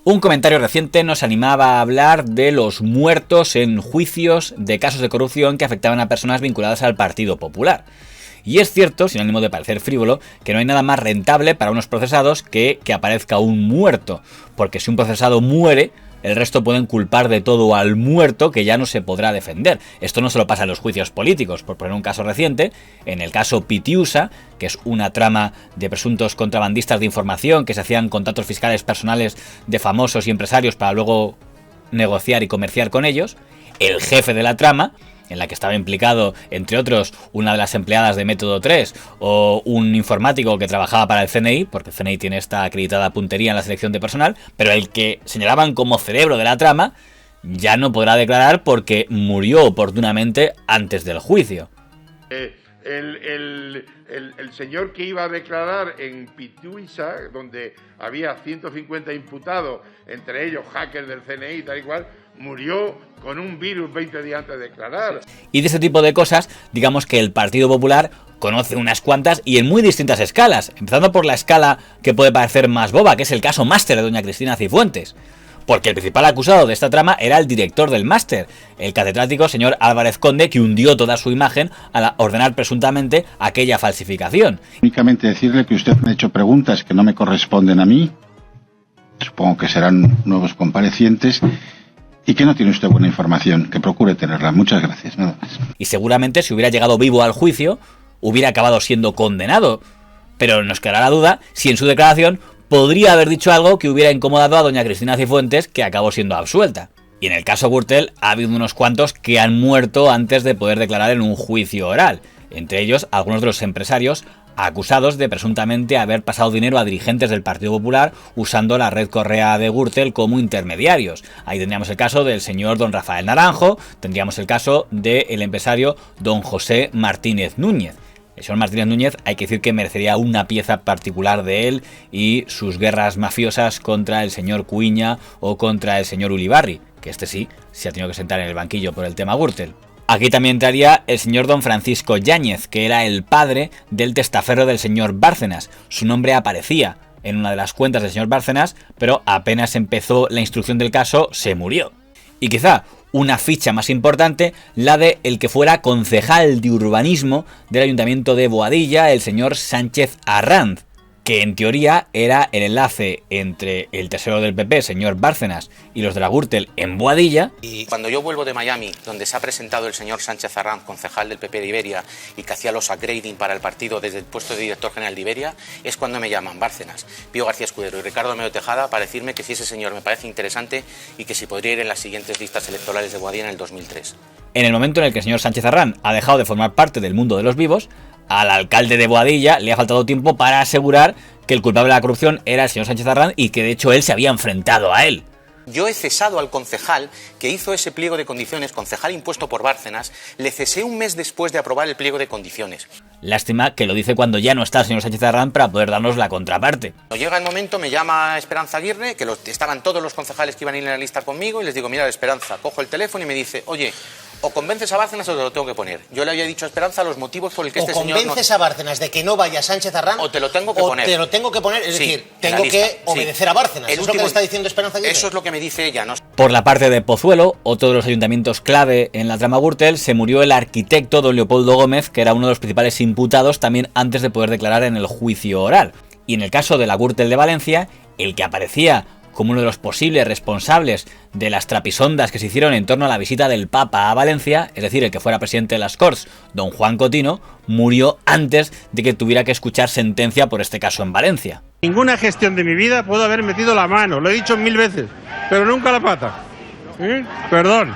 Un comentario reciente nos animaba a hablar de los muertos en juicios de casos de corrupción que afectaban a personas vinculadas al Partido Popular. Y es cierto, sin ánimo de parecer frívolo, que no hay nada más rentable para unos procesados que aparezca un muerto, porque si un procesado muere, el resto pueden culpar de todo al muerto que ya no se podrá defender. Esto no se lo pasa en los juicios políticos. Por poner un caso reciente, en el caso Pitiusa, que es una trama de presuntos contrabandistas de información que se hacían contratos fiscales personales de famosos y empresarios para luego negociar y comerciar con ellos, el jefe de la trama, en la que estaba implicado, entre otros, una de las empleadas de Método 3 o un informático que trabajaba para el CNI, porque el CNI tiene esta acreditada puntería en la selección de personal, pero el que señalaban como cerebro de la trama ya no podrá declarar porque murió oportunamente antes del juicio. El señor que iba a declarar en Pitiusa, donde había 150 imputados, entre ellos hackers del CNI y tal y cual, murió con un virus 20 días antes de declarar. Y de ese tipo de cosas, digamos que el Partido Popular conoce unas cuantas y en muy distintas escalas, empezando por la escala que puede parecer más boba, que es el caso máster de doña Cristina Cifuentes. Porque el principal acusado de esta trama era el director del máster, el catedrático señor Álvarez Conde, que hundió toda su imagen al ordenar presuntamente aquella falsificación. Únicamente decirle que usted me ha hecho preguntas que no me corresponden a mí, supongo que serán nuevos comparecientes, y que no tiene usted buena información, que procure tenerla. Muchas gracias, nada más. Y seguramente si hubiera llegado vivo al juicio, hubiera acabado siendo condenado. Pero nos quedará la duda si en su declaración podría haber dicho algo que hubiera incomodado a doña Cristina Cifuentes, que acabó siendo absuelta. Y en el caso Gürtel ha habido unos cuantos que han muerto antes de poder declarar en un juicio oral. Entre ellos, algunos de los empresarios acusados de presuntamente haber pasado dinero a dirigentes del Partido Popular usando la red Correa de Gürtel como intermediarios. Ahí tendríamos el caso del señor don Rafael Naranjo, tendríamos el caso del empresario don José Martínez Núñez. El señor Martínez Núñez hay que decir que merecería una pieza particular de él y sus guerras mafiosas contra el señor Cuiña o contra el señor Ulibarri, que este sí se ha tenido que sentar en el banquillo por el tema Gürtel. Aquí también entraría el señor don Francisco Yáñez, que era el padre del testaferro del señor Bárcenas. Su nombre aparecía en una de las cuentas del señor Bárcenas, pero apenas empezó la instrucción del caso, se murió. Y quizá una ficha más importante, la de el que fuera concejal de urbanismo del ayuntamiento de Boadilla, el señor Sánchez Arranz, que en teoría era el enlace entre el tesorero del PP, señor Bárcenas, y los de la Gürtel en Boadilla. Y cuando yo vuelvo de Miami, donde se ha presentado el señor Sánchez Arranz, concejal del PP de Iberia, y que hacía los upgrading para el partido desde el puesto de director general de Iberia, es cuando me llaman Bárcenas, Pío García Escudero y Ricardo Medio Tejada para decirme que si ese señor me parece interesante y que si podría ir en las siguientes listas electorales de Boadilla en el 2003. En el momento en el que el señor Sánchez Arranz ha dejado de formar parte del mundo de los vivos, al alcalde de Boadilla le ha faltado tiempo para asegurar que el culpable de la corrupción era el señor Sánchez Arranz y que de hecho él se había enfrentado a él. Yo he cesado al concejal que hizo ese pliego de condiciones, concejal impuesto por Bárcenas, le cesé un mes después de aprobar el pliego de condiciones. Lástima que lo dice cuando ya no está el señor Sánchez Arranz para poder darnos la contraparte. Cuando llega el momento me llama Esperanza Aguirre, que estaban todos los concejales que iban a ir en la lista conmigo, y les digo, mira Esperanza, cojo el teléfono y me dice, oye, o convences a Bárcenas o te lo tengo que poner. Yo le había dicho a Esperanza los motivos por el que este señor... O convences a Bárcenas de que no vaya Sánchez Arranz... O te lo tengo que poner. O te lo tengo que poner, es sí, decir, tengo que obedecer a Bárcenas. ¿Eso es lo que le está diciendo Esperanza Aguirre? Eso es lo que me dice ella, ¿no? Por la parte de Pozuelo, otro de los ayuntamientos clave en la trama Gürtel, se murió el arquitecto don Leopoldo Gómez, que era uno de los principales imputados también antes de poder declarar en el juicio oral. Y en el caso de la Gürtel de Valencia, el que aparecía como uno de los posibles responsables de las trapisondas que se hicieron en torno a la visita del Papa a Valencia, es decir, el que fuera presidente de las Corts, don Juan Cotino, murió antes de que tuviera que escuchar sentencia por este caso en Valencia. Ninguna gestión de mi vida puedo haber metido la mano, lo he dicho 1000 veces, pero nunca la pata. Perdón,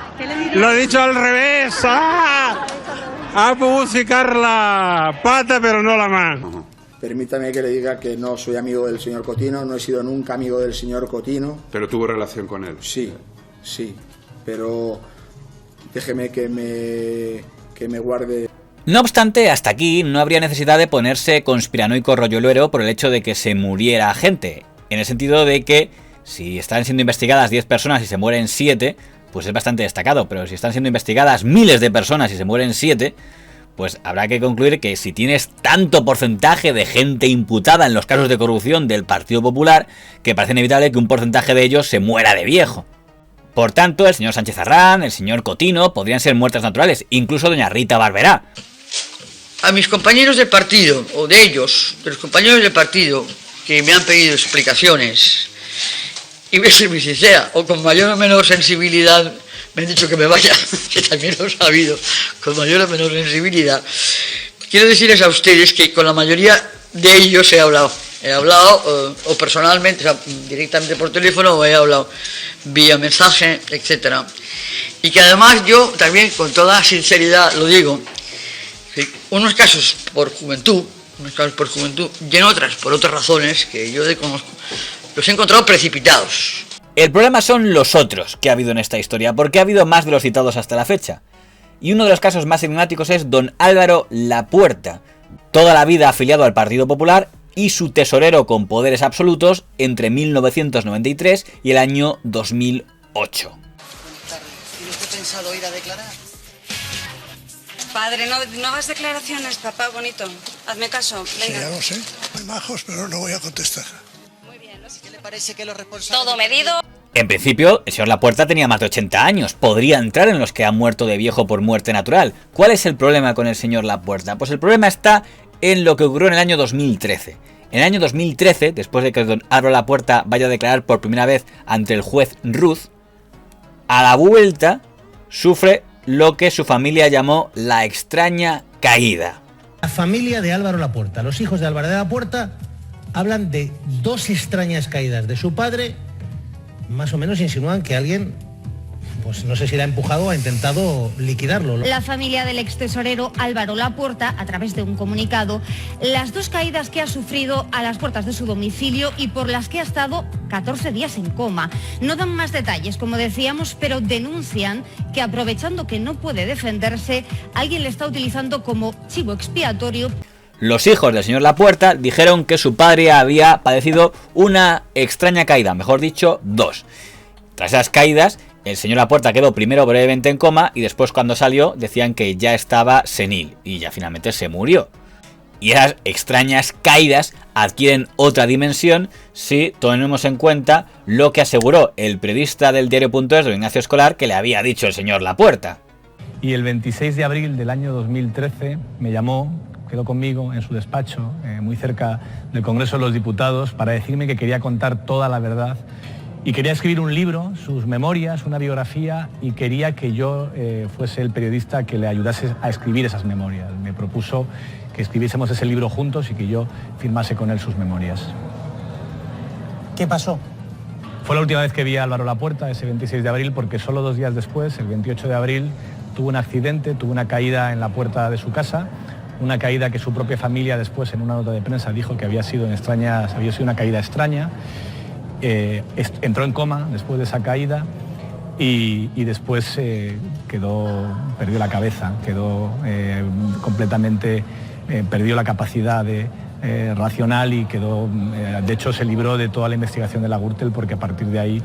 lo he dicho al revés. A publicar la pata, pero no la mano. Permítame que le diga que no soy amigo del señor Cotino, no he sido nunca amigo del señor Cotino. ¿Pero tuvo relación con él? Sí, pero déjeme que me guarde. No obstante, hasta aquí no habría necesidad de ponerse conspiranoico rollolero por el hecho de que se muriera gente, en el sentido de que si están siendo investigadas 10 personas y se mueren 7, pues es bastante destacado, pero si están siendo investigadas miles de personas y se mueren 7, pues habrá que concluir que si tienes tanto porcentaje de gente imputada en los casos de corrupción del Partido Popular, que parece inevitable que un porcentaje de ellos se muera de viejo. Por tanto, el señor Sánchez Arrán, el señor Cotino, podrían ser muertes naturales, incluso doña Rita Barberá. A mis compañeros del partido, o de ellos, de los compañeros del partido, que me han pedido explicaciones, y voy a ser muy sincera, o con mayor o menor sensibilidad, me han dicho que me vaya, que también lo he sabido, con mayor o menor sensibilidad. Quiero decirles a ustedes que con la mayoría de ellos he hablado o personalmente, o sea, directamente por teléfono, o he hablado vía mensaje, etcétera. Y que además yo también, con toda sinceridad, lo digo, que unos casos por juventud, y en otras por otras razones que yo desconozco, los he encontrado precipitados. El problema son los otros que ha habido en esta historia, porque ha habido más de los citados hasta la fecha. Y uno de los casos más enigmáticos es don Álvaro Lapuerta, toda la vida afiliado al Partido Popular y su tesorero con poderes absolutos entre 1993 y el año 2008. ¿Tiene usted pensado ir a declarar? Padre, no hagas declaraciones, papá bonito. Hazme caso, venga. Sí, ya lo sé. Muy majos, pero no voy a contestar. Muy bien, ¿no? ¿Qué le parece que los responsables... Todo medido. En principio, el señor Lapuerta tenía más de 80 años, podría entrar en los que han muerto de viejo por muerte natural. ¿Cuál es el problema con el señor Lapuerta? Pues el problema está en lo que ocurrió en el año 2013. En el año 2013, después de que don Álvaro Lapuerta vaya a declarar por primera vez ante el juez Ruz, a la vuelta sufre lo que su familia llamó la extraña caída. La familia de Álvaro Lapuerta, los hijos de Álvaro Lapuerta, hablan de dos extrañas caídas de su padre. Más o menos insinúan que alguien, pues no sé si le ha empujado o ha intentado liquidarlo. La familia del ex tesorero Álvaro Lapuerta, a través de un comunicado, las dos caídas que ha sufrido a las puertas de su domicilio y por las que ha estado 14 días en coma. No dan más detalles, como decíamos, pero denuncian que aprovechando que no puede defenderse, alguien le está utilizando como chivo expiatorio. Los hijos del señor Lapuerta dijeron que su padre había padecido una extraña caída, mejor dicho, dos. Tras esas caídas, el señor Lapuerta quedó primero brevemente en coma y después, cuando salió, decían que ya estaba senil y ya finalmente se murió. Y esas extrañas caídas adquieren otra dimensión si tenemos en cuenta lo que aseguró el periodista del diario.es, don Ignacio Escolar, que le había dicho el señor Lapuerta. Y el 26 de abril del año 2013 me llamó, quedó conmigo en su despacho, muy cerca del Congreso de los Diputados, para decirme que quería contar toda la verdad y quería escribir un libro, sus memorias, una biografía, y quería que yo fuese el periodista que le ayudase a escribir esas memorias. Me propuso que escribiésemos ese libro juntos y que yo firmase con él sus memorias. ¿Qué pasó? Fue la última vez que vi a Álvaro Lapuerta, ese 26 de abril, porque solo 2 días después, el 28 de abril, tuvo un accidente, tuvo una caída en la puerta de su casa, una caída que su propia familia después en una nota de prensa dijo que había sido una caída extraña. Entró en coma después de esa caída y después perdió la cabeza, quedó completamente, perdió la capacidad racional y quedó, de hecho se libró de toda la investigación de la Gürtel porque a partir de ahí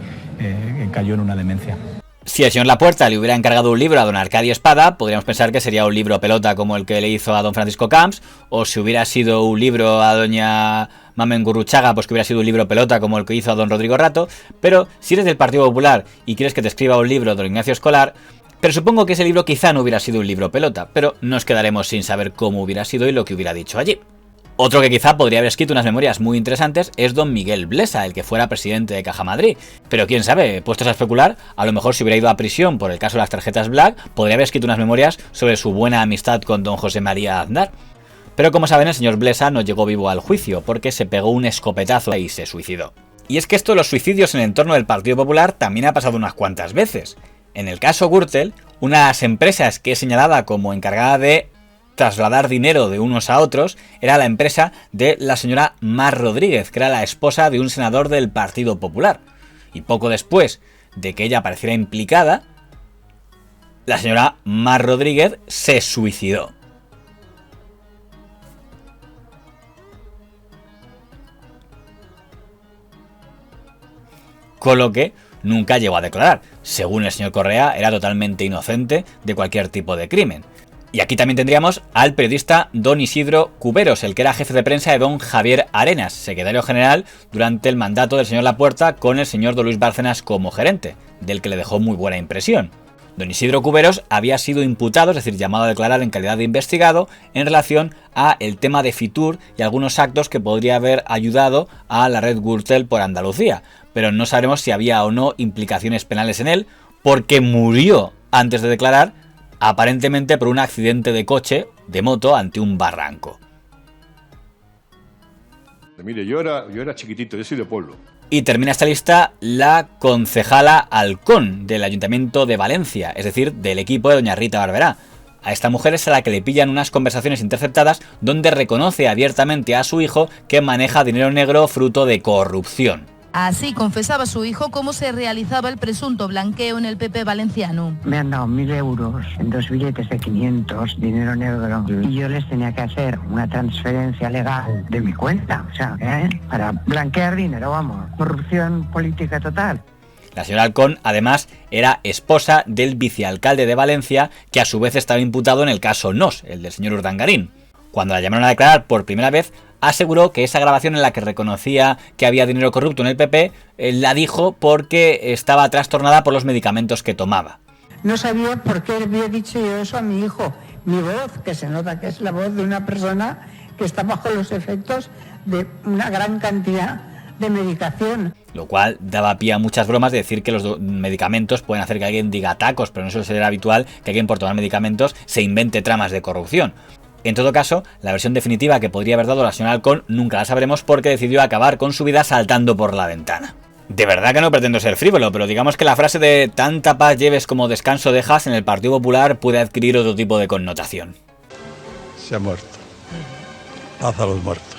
cayó en una demencia. Si el señor Lapuerta le hubiera encargado un libro a don Arcadio Espada, podríamos pensar que sería un libro pelota como el que le hizo a don Francisco Camps, o si hubiera sido un libro a doña Mamen Gurruchaga, pues que hubiera sido un libro pelota como el que hizo a don Rodrigo Rato. Pero si eres del Partido Popular y quieres que te escriba un libro don Ignacio Escolar, pero supongo que ese libro quizá no hubiera sido un libro pelota, pero nos quedaremos sin saber cómo hubiera sido y lo que hubiera dicho allí. Otro que quizá podría haber escrito unas memorias muy interesantes es don Miguel Blesa, el que fuera presidente de Caja Madrid. Pero quién sabe, puestos a especular, a lo mejor si hubiera ido a prisión por el caso de las tarjetas Black, podría haber escrito unas memorias sobre su buena amistad con don José María Aznar. Pero como saben, el señor Blesa no llegó vivo al juicio porque se pegó un escopetazo y se suicidó. Y es que esto de los suicidios en el entorno del Partido Popular también ha pasado unas cuantas veces. En el caso Gürtel, una de las empresas que es señalada como encargada de trasladar dinero de unos a otros era la empresa de la señora Mar Rodríguez, que era la esposa de un senador del Partido Popular. Y poco después de que ella apareciera implicada, la señora Mar Rodríguez se suicidó. Con lo que nunca llegó a declarar. Según el señor Correa, era totalmente inocente de cualquier tipo de crimen. Y aquí también tendríamos al periodista don Isidro Cuberos, el que era jefe de prensa de don Javier Arenas, secretario general durante el mandato del señor Lapuerta, con el señor don Luis Bárcenas como gerente, del que le dejó muy buena impresión. Don Isidro Cuberos había sido imputado, es decir, llamado a declarar en calidad de investigado, en relación a el tema de Fitur y algunos actos que podría haber ayudado a la red Gürtel por Andalucía, pero no sabemos si había o no implicaciones penales en él, porque murió antes de declarar, aparentemente por un accidente de coche, de moto, ante un barranco. Mire, yo era chiquitito, yo soy de pueblo. Y termina esta lista la concejala Halcón del Ayuntamiento de Valencia, es decir, del equipo de doña Rita Barberá. A esta mujer es a la que le pillan unas conversaciones interceptadas donde reconoce abiertamente a su hijo que maneja dinero negro fruto de corrupción. Así confesaba su hijo cómo se realizaba el presunto blanqueo en el PP valenciano. Me han dado 1.000 euros en 2 billetes de 500, dinero negro, y yo les tenía que hacer una transferencia legal de mi cuenta, o sea, para blanquear dinero, vamos, corrupción política total. La señora Halcón, además, era esposa del vicealcalde de Valencia, que a su vez estaba imputado en el caso Nos, el del señor Urdangarín. Cuando la llamaron a declarar por primera vez, aseguró que esa grabación en la que reconocía que había dinero corrupto en el PP, la dijo porque estaba trastornada por los medicamentos que tomaba. No sabía por qué había dicho yo eso a mi hijo. Mi voz, que se nota que es la voz de una persona que está bajo los efectos de una gran cantidad de medicación. Lo cual daba pie a muchas bromas de decir que los medicamentos pueden hacer que alguien diga tacos, pero no suele ser habitual que alguien por tomar medicamentos se invente tramas de corrupción. En todo caso, la versión definitiva que podría haber dado la señora Halcón nunca la sabremos porque decidió acabar con su vida saltando por la ventana. De verdad que no pretendo ser frívolo, pero digamos que la frase de tanta paz lleves como descanso dejas en el Partido Popular puede adquirir otro tipo de connotación. Se ha muerto. Paz a los muertos.